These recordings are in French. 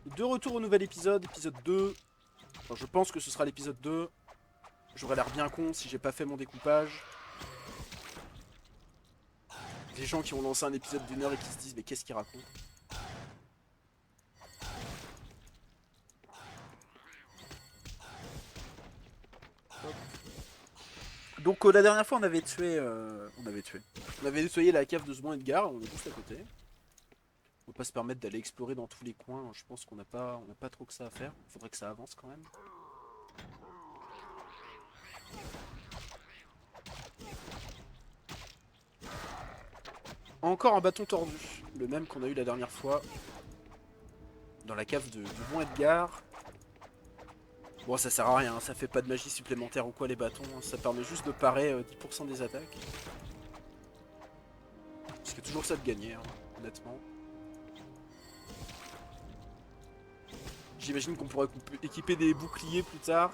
De retour au nouvel épisode, épisode 2. Enfin, je pense que ce sera l'épisode 2. J'aurais l'air bien con si j'ai pas fait mon découpage. Des gens qui ont lancé un épisode d'une heure et qui se disent mais qu'est-ce qu'ils racontent. Donc la dernière fois on avait tué... On avait nettoyé la cave de Zbon Edgar, on est juste à côté. On peut pas se permettre d'aller explorer dans tous les coins, je pense qu'on n'a pas trop que ça à faire. Faudrait que ça avance quand même. Encore un bâton tordu, le même qu'on a eu la dernière fois. Dans la cave du bon Edgar. Bon, ça sert à rien, ça fait pas de magie supplémentaire ou quoi les bâtons, ça permet juste de parer 10% des attaques. C'est toujours ça de gagner, hein, honnêtement. J'imagine qu'on pourrait équiper des boucliers plus tard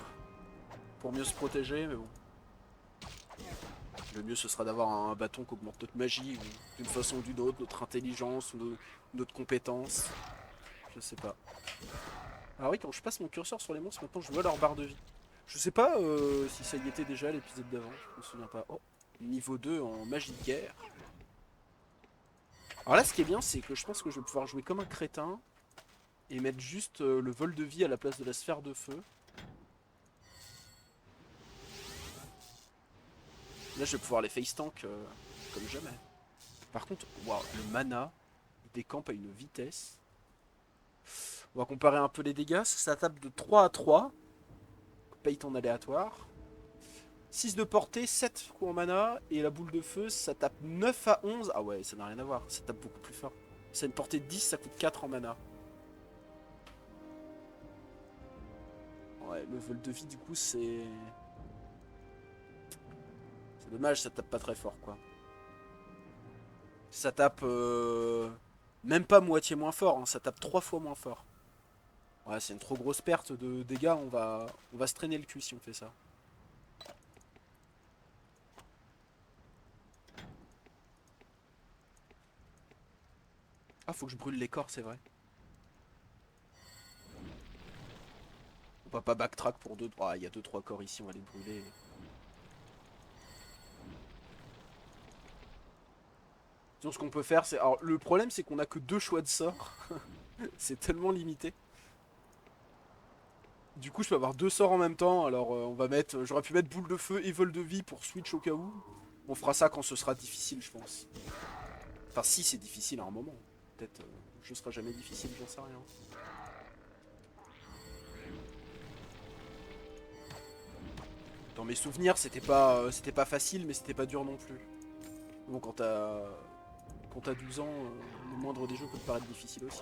pour mieux se protéger, mais bon. Le mieux ce sera d'avoir un bâton qui augmente notre magie, ou d'une façon ou d'une autre, notre intelligence ou notre compétence. Je sais pas. Ah oui, quand je passe mon curseur sur les monstres, maintenant je vois leur barre de vie. Je sais pas si ça y était déjà à l'épisode d'avant, je me souviens pas. Oh, niveau 2 en magie de guerre. Alors là, ce qui est bien, c'est que je pense que je vais pouvoir jouer comme un crétin et mettre juste le vol de vie à la place de la sphère de feu. Là, je vais pouvoir les face tank comme jamais. Par contre, waouh, le mana, il décampe à une vitesse. On va comparer un peu les dégâts. Ça tape de 3 à 3. Paye ton aléatoire. 6 de portée, 7 coups en mana. Et la boule de feu, ça tape 9 à 11. Ah ouais, ça n'a rien à voir. Ça tape beaucoup plus fort. Ça a une portée de 10, ça coûte 4 en mana. Ouais, le vol de vie, du coup, c'est... C'est dommage, ça tape pas très fort, quoi. Ça tape... Même pas moitié moins fort, hein. Ça tape 3 fois moins fort. Ouais, c'est une trop grosse perte de dégâts. On va se traîner le cul si on fait ça. Ah, faut que je brûle les corps, c'est vrai. On va pas backtrack pour deux. Ah, il y a deux trois corps ici, on va les brûler. Sinon, ce qu'on peut faire, c'est. Alors, le problème, c'est qu'on a que deux choix de sorts. C'est tellement limité. Du coup, je peux avoir deux sorts en même temps. Alors, on va mettre. J'aurais pu mettre boule de feu et vol de vie pour switch au cas où. On fera ça quand ce sera difficile, je pense. Enfin, si c'est difficile à un moment. Peut-être. Je serai jamais difficile, j'en sais rien. Dans mes souvenirs, c'était pas facile, mais c'était pas dur non plus. Bon, quand t'as 12 ans, le moindre des jeux peut te paraître difficile aussi.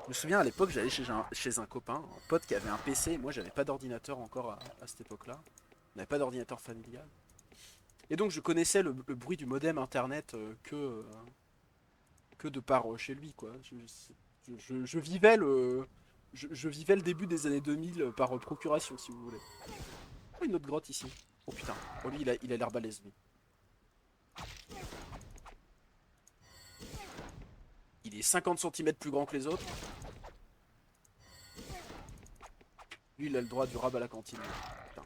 Je me souviens à l'époque, j'allais chez un copain, un pote qui avait un PC. Moi, j'avais pas d'ordinateur encore à cette époque-là. On n'avait pas d'ordinateur familial. Et donc, je connaissais le bruit du modem internet que de par chez lui, quoi. Je vivais je vivais le début des années 2000 par procuration, si vous voulez. Oh, une autre grotte ici. Oh putain. Oh, lui, il a l'air balèze, lui. Il est 50 centimètres plus grand que les autres. Lui, il a le droit du rab à la cantine. Putain.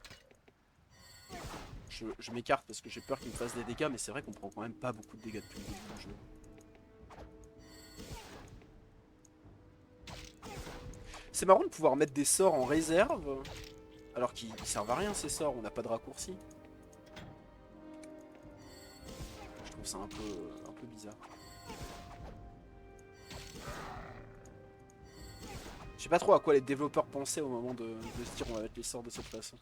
Je m'écarte parce que j'ai peur qu'il me fasse des dégâts, mais c'est vrai qu'on prend quand même pas beaucoup de dégâts depuis le début du jeu. C'est marrant de pouvoir mettre des sorts en réserve, alors qu'ils servent à rien ces sorts, on n'a pas de raccourci. Je trouve ça un peu bizarre. Je sais pas trop à quoi les développeurs pensaient au moment de se dire on va mettre les sorts de cette façon.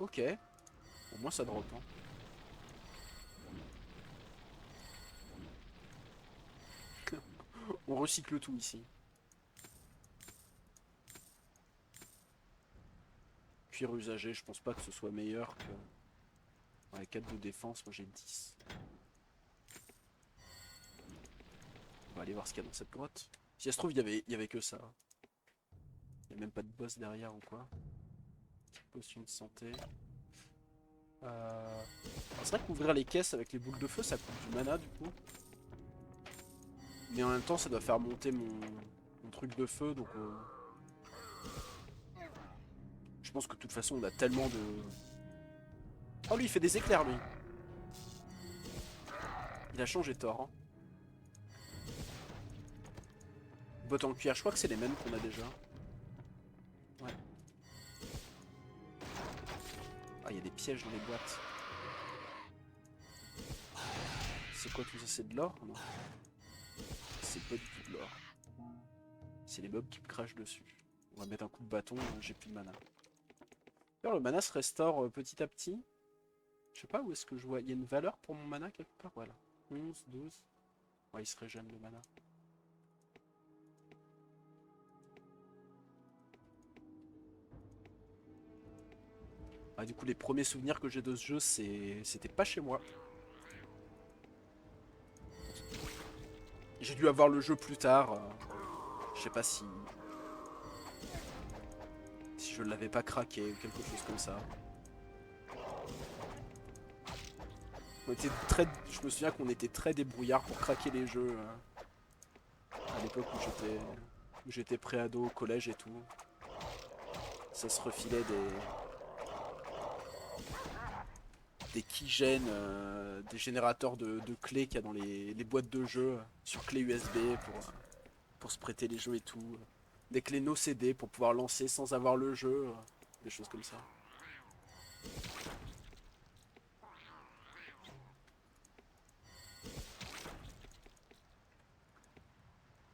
Ok, au moins ça drop. Hein. On recycle tout ici. Cuir usagé, je pense pas que ce soit meilleur que... Ouais, 4 de défense, moi j'ai 10. On va aller voir ce qu'il y a dans cette grotte. Si ça se trouve, il y avait que ça. Il n'y a même pas de boss derrière ou quoi. Potion de santé. Euh... C'est vrai qu'ouvrir les caisses avec les boules de feu, ça coûte du mana du coup. Mais en même temps, ça doit faire monter mon truc de feu, donc... Je pense que de toute façon, on a tellement de... Oh, lui, il fait des éclairs, lui. Il a changé Thor. Hein. Bottes en cuir, je crois que c'est les mêmes qu'on a déjà. Ouais. Ah, il y a des pièges dans les boîtes. C'est quoi tout ça? C'est de l'or? Non. C'est pas du tout de l'or. C'est les mobs qui me crachent dessus. On va mettre un coup de bâton, j'ai plus de mana. D'ailleurs, le mana se restaure petit à petit. Je sais pas où est-ce que je vois. Il y a une valeur pour mon mana quelque part? Voilà. 11, 12. Ouais, il se régène le mana. Ah, du coup, les premiers souvenirs que j'ai de ce jeu, c'était pas chez moi. J'ai dû avoir le jeu plus tard. Je sais pas si je l'avais pas craqué ou quelque chose comme ça. Je me souviens qu'on était très débrouillard pour craquer les jeux à l'époque où j'étais pré-ado au collège et tout. Ça se refilait des keygènes, des générateurs de clés qu'il y a dans les boîtes de jeux sur clé USB pour se prêter les jeux et tout. Des clés no CD pour pouvoir lancer sans avoir le jeu, des choses comme ça.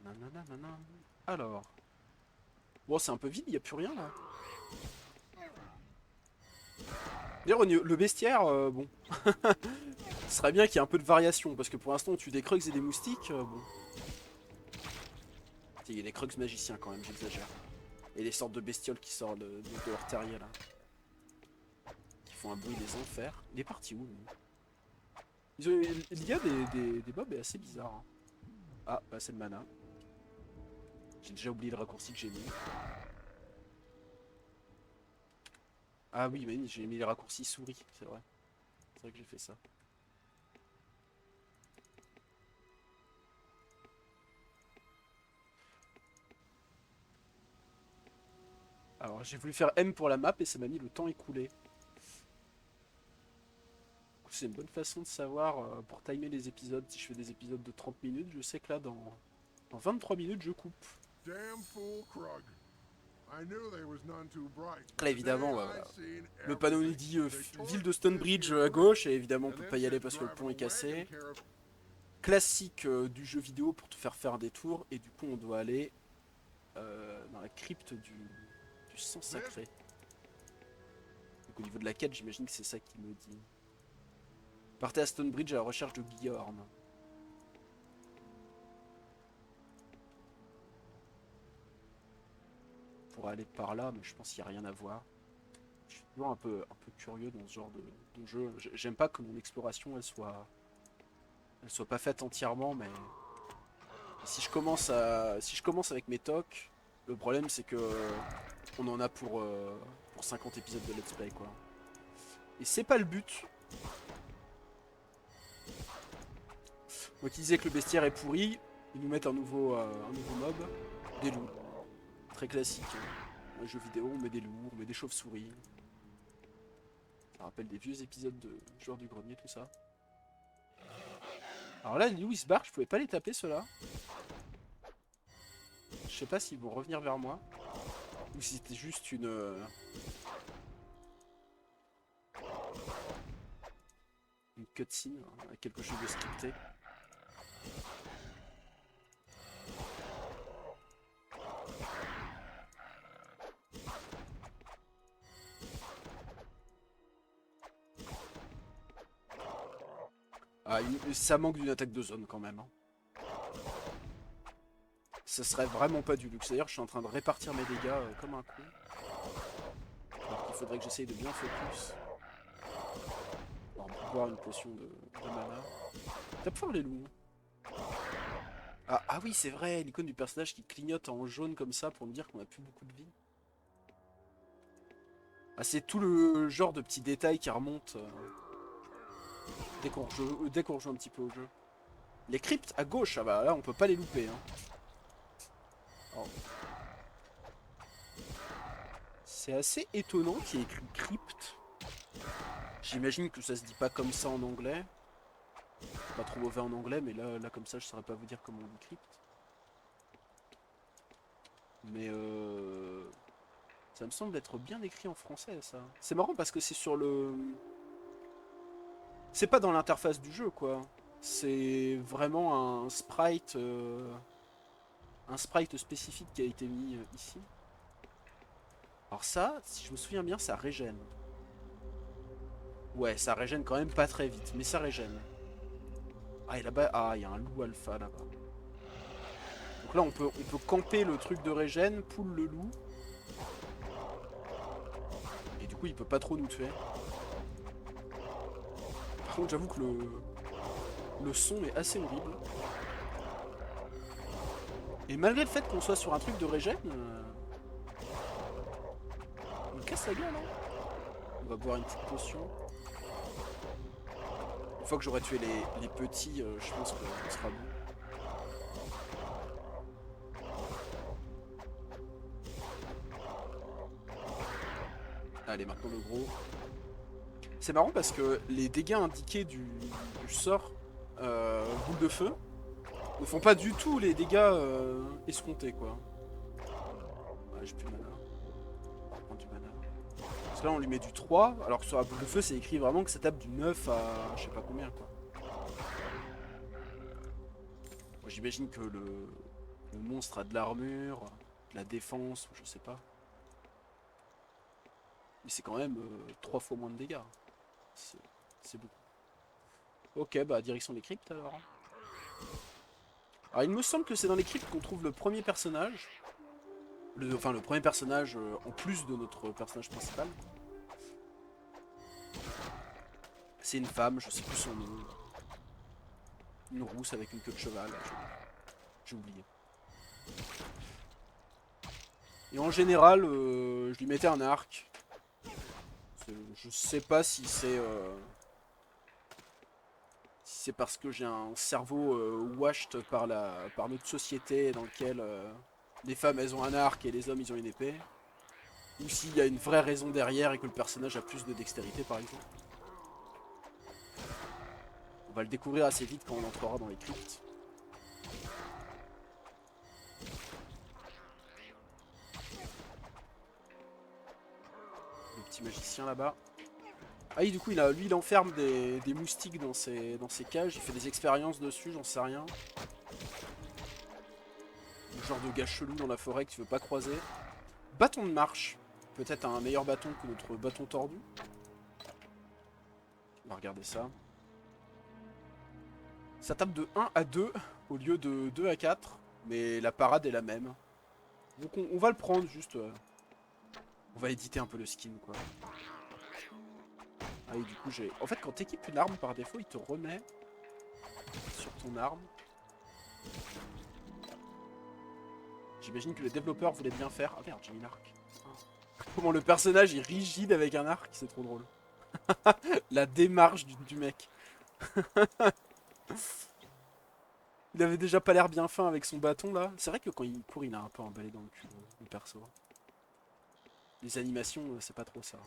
Nanana. Alors. Bon, c'est un peu vide, il n'y a plus rien là. D'ailleurs, le bestiaire, bon. Ce serait bien qu'il y ait un peu de variation, parce que pour l'instant, on tue des Krugs et des moustiques, bon. Il y a des Krugs magiciens quand même, j'exagère. Et des sortes de bestioles qui sortent de leur terrier là. Qui font un bruit des enfers. Il est parti où lui? Il y a des mobs assez bizarres. Hein. Ah, bah c'est le mana. J'ai déjà oublié le raccourci que j'ai mis. Ah oui, mais j'ai mis les raccourcis souris, c'est vrai. C'est vrai que j'ai fait ça. Alors j'ai voulu faire M pour la map et ça m'a mis le temps écoulé. C'est une bonne façon de savoir pour timer les épisodes. Si je fais des épisodes de 30 minutes, je sais que là dans 23 minutes je coupe. Là évidemment, le panneau nous dit ville de Stonebridge à gauche et évidemment on peut pas y aller parce que le pont est cassé. Classique du jeu vidéo pour te faire un détour et du coup on doit aller dans la crypte du sang sacré. Donc au niveau de la quête j'imagine que c'est ça qui me dit. Partez à Stonebridge à la recherche de Bjorn. Pour aller par là, mais je pense qu'il n'y a rien à voir. Je suis toujours un peu curieux dans ce genre de jeu. J'aime pas que mon exploration elle soit pas faite entièrement, mais si je commence avec mes tocs, le problème c'est que on en a pour 50 épisodes de let's play quoi. Et c'est pas le but. Moi qui disais que le bestiaire est pourri, ils nous mettent un nouveau mob, des loups. Très classique. Un jeu vidéo, on met des loups, on met des chauves-souris. Ça rappelle des vieux épisodes de Joueurs du Grenier, tout ça. Alors là, les loups ils se barrent, je pouvais pas les taper ceux-là. Je sais pas s'ils vont revenir vers moi. Ou si c'était juste une cutscene, hein, quelque chose de scripté. Ah, ça manque d'une attaque de zone quand même. Hein. Ce serait vraiment pas du luxe. D'ailleurs, je suis en train de répartir mes dégâts comme un con. Alors qu'il faudrait que j'essaye de bien focus. Alors, pour boire une potion de mana. Tape fort les loups. Ah oui, c'est vrai, l'icône du personnage qui clignote en jaune comme ça pour me dire qu'on a plus beaucoup de vie. Ah, c'est tout le genre de petits détails qui remontent. dès qu'on rejoue un petit peu au jeu. Les cryptes à gauche, ah bah là on peut pas les louper. Hein. Alors, c'est assez étonnant qu'il y ait écrit crypte. J'imagine que ça se dit pas comme ça en anglais. Pas trop mauvais en anglais, mais là comme ça je saurais pas vous dire comment on dit crypte. Mais ça me semble être bien écrit en français ça. C'est marrant parce que c'est sur le... C'est pas dans l'interface du jeu quoi. C'est vraiment un sprite spécifique qui a été mis ici. Alors ça, si je me souviens bien, ça régène. Ouais, ça régène quand même pas très vite, mais ça régène. Ah, et là-bas, ah, il y a un loup alpha là-bas. Donc là, on peut camper le truc de régène, pull le loup. Et du coup, il peut pas trop nous tuer. Par contre, j'avoue que le son est assez horrible. Et malgré le fait qu'on soit sur un truc de régène, on me casse la gueule, hein. On va boire une petite potion. Une fois que j'aurai tué les petits, je pense que ce sera bon. Allez, maintenant le gros. C'est marrant parce que les dégâts indiqués du sort boule de feu ne font pas du tout les dégâts escomptés, quoi. Ouais, j'ai plus de mana. On va prendre du mana. Parce que là, on lui met du 3, alors que sur la boule de feu, c'est écrit vraiment que ça tape du 9 à je sais pas combien, quoi. J'imagine que le monstre a de l'armure, de la défense, ou je sais pas. Mais c'est quand même 3 fois moins de dégâts. C'est beaucoup. Ok, bah direction des cryptes alors. Alors il me semble que c'est dans les cryptes qu'on trouve le premier personnage. Enfin le premier personnage en plus de notre personnage principal. C'est une femme, je sais plus son nom. Une rousse avec une queue de cheval. J'ai oublié. Et en général, je lui mettais un arc. Je sais pas si c'est parce que j'ai un cerveau washed par notre société dans lequel les femmes elles ont un arc et les hommes ils ont une épée, ou s'il y a une vraie raison derrière et que le personnage a plus de dextérité par exemple. On va le découvrir assez vite quand on entrera dans les cryptes. Le petit magicien là-bas. Ah oui, du coup, lui, il enferme des moustiques dans ses cages. Il fait des expériences dessus, j'en sais rien. Le genre de gars chelou dans la forêt que tu veux pas croiser. Bâton de marche. Peut-être un meilleur bâton que notre bâton tordu. On va regarder ça. Ça tape de 1 à 2 au lieu de 2 à 4. Mais la parade est la même. Donc on va le prendre juste. On va éditer un peu le skin, quoi. Ah et du coup j'ai... En fait quand t'équipes une arme par défaut il te remet sur ton arme. J'imagine que les développeurs voulaient bien faire... Ah merde j'ai mis l'arc. Comment le personnage est rigide avec un arc, c'est trop drôle. La démarche du mec. Il avait déjà pas l'air bien fin avec son bâton là. C'est vrai que quand il court il a un peu emballé dans le cul le perso. Les animations c'est pas trop ça.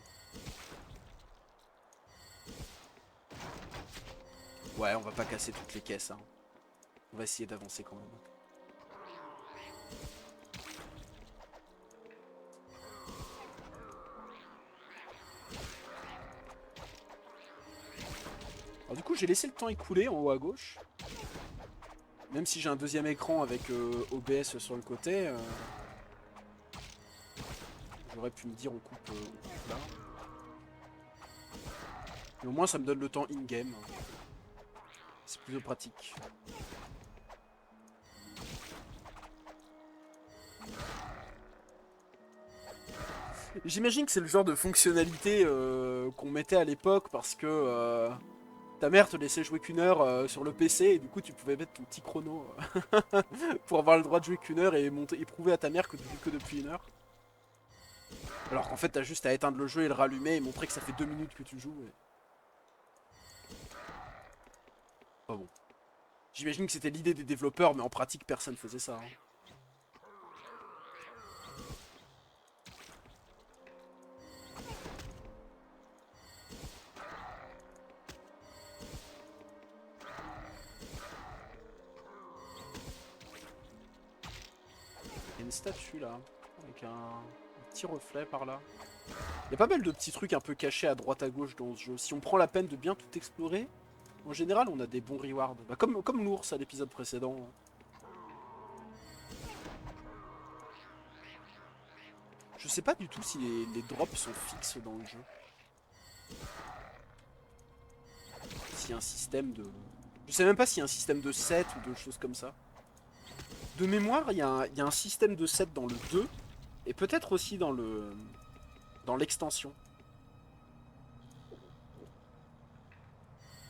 Ouais, on va pas casser toutes les caisses. Hein. On va essayer d'avancer quand même. Alors du coup, j'ai laissé le temps écouler en haut à gauche. Même si j'ai un deuxième écran avec OBS sur le côté. J'aurais pu me dire on coupe là. Mais au moins ça me donne le temps in-game. C'est plutôt pratique. J'imagine que c'est le genre de fonctionnalité qu'on mettait à l'époque parce que ta mère te laissait jouer qu'une heure sur le PC et du coup tu pouvais mettre ton petit chrono pour avoir le droit de jouer qu'une heure et prouver à ta mère que tu joues que depuis une heure. Alors qu'en fait t'as juste à éteindre le jeu et le rallumer et montrer que ça fait 2 minutes que tu joues. Oh bon. J'imagine que c'était l'idée des développeurs, mais en pratique, personne faisait ça. Hein. Il y a une statue là, avec un petit reflet par là. Il y a pas mal de petits trucs un peu cachés à droite à gauche dans ce jeu. Si on prend la peine de bien tout explorer, en général on a des bons rewards. Bah, comme l'ours à l'épisode précédent. Je sais pas du tout si les drops sont fixes dans le jeu. S'il y a un système de... Je sais même pas s'il y a un système de set ou de choses comme ça. De mémoire, il y a un système de set dans le 2. Et peut-être aussi dans l'extension.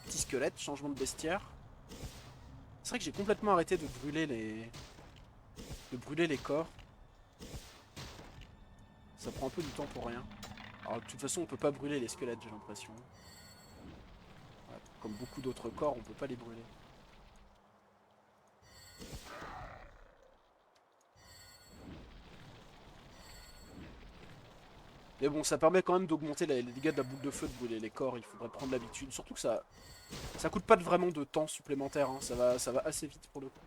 Petit squelette, changement de bestiaire. C'est vrai que j'ai complètement arrêté de brûler les corps. Ça prend un peu du temps pour rien. Alors de toute façon on peut pas brûler les squelettes, j'ai l'impression. Ouais, comme beaucoup d'autres corps, on peut pas les brûler. Mais bon, ça permet quand même d'augmenter les dégâts de la boule de feu, de brûler les corps, il faudrait prendre l'habitude. Surtout que ça coûte pas vraiment de temps supplémentaire, hein. Ça va assez vite pour le coup.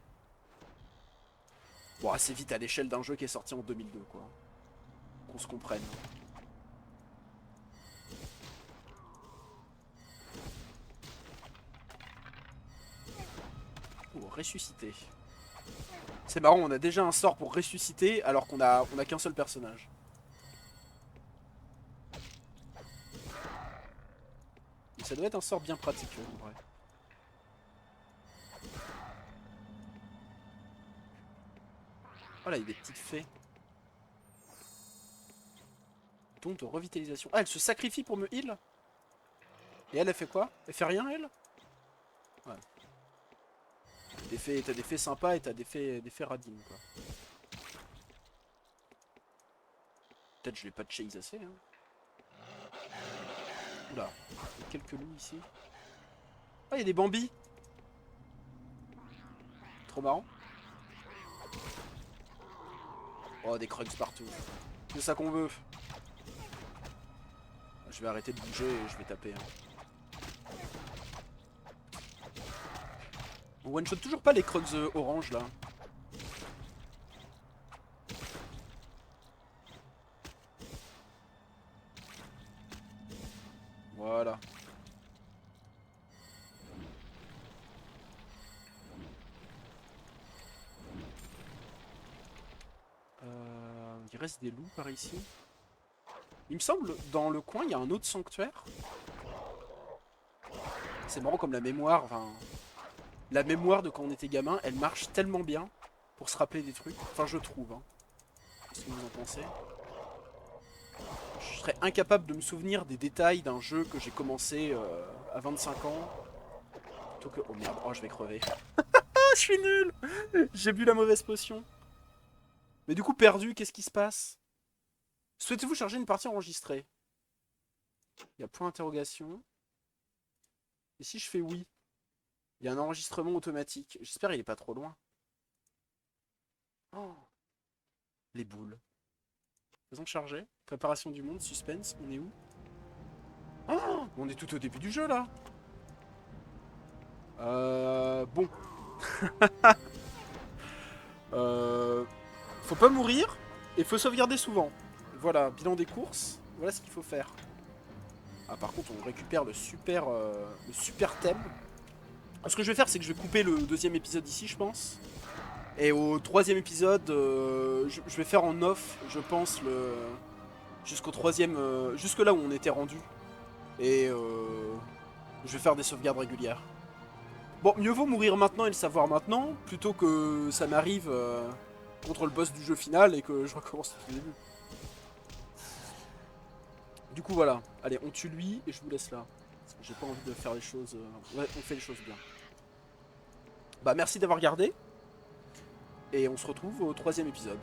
Bon, assez vite à l'échelle d'un jeu qui est sorti en 2002, quoi. Qu'on se comprenne. Oh, ressusciter. C'est marrant, on a déjà un sort pour ressusciter alors qu'on a qu'un seul personnage. Mais ça doit être un sort bien pratique, en vrai. Oh là, il y a des petites fées. Don de revitalisation. Ah, elle se sacrifie pour me heal. Et elle fait quoi? Elle fait rien, elle? Ouais. T'as des fées sympas et t'as des fées radines, quoi. Peut-être je vais pas de chase assez, hein. Oula, il y a quelques loups ici. Ah, il y a des bambis. Trop marrant. Oh, des krugs partout. C'est ça qu'on veut. Je vais arrêter de bouger et je vais taper. Hein. On one-shot toujours pas les krugs orange là. Voilà. Il reste des loups par ici. Il me semble, dans le coin, il y a un autre sanctuaire. C'est marrant comme la mémoire, enfin... La mémoire de quand on était gamin, elle marche tellement bien pour se rappeler des trucs. Enfin, je trouve. Hein. Qu'est-ce que vous en pensez? Je serais incapable de me souvenir des détails d'un jeu que j'ai commencé à 25 ans. Plutôt que... Oh merde, oh je vais crever. Ah, je suis nul. J'ai bu la mauvaise potion. Mais du coup, perdu, qu'est-ce qui se passe? Souhaitez-vous charger une partie enregistrée? Il y a point d'interrogation. Et si je fais oui? Il y a un enregistrement automatique. J'espère qu'il est pas trop loin. Oh, les boules. Faisons charger. Préparation du monde, suspense, on est où? Oh, on est tout au début du jeu là. Bon. Faut pas mourir et faut sauvegarder souvent. Voilà, bilan des courses. Voilà ce qu'il faut faire. Ah par contre on récupère le super thème. Ce que je vais faire c'est que je vais couper le deuxième épisode ici je pense. Et au troisième épisode je vais faire en off je pense jusqu'au troisième, jusque là où on était rendu. Et je vais faire des sauvegardes régulières. Bon, mieux vaut mourir maintenant et le savoir maintenant, plutôt que ça m'arrive contre le boss du jeu final et que je recommence depuis le début. Du coup voilà, allez on tue lui et je vous laisse là. Parce que j'ai pas envie de faire les choses... Ouais, on fait les choses bien. Bah merci d'avoir regardé. Et on se retrouve au troisième épisode.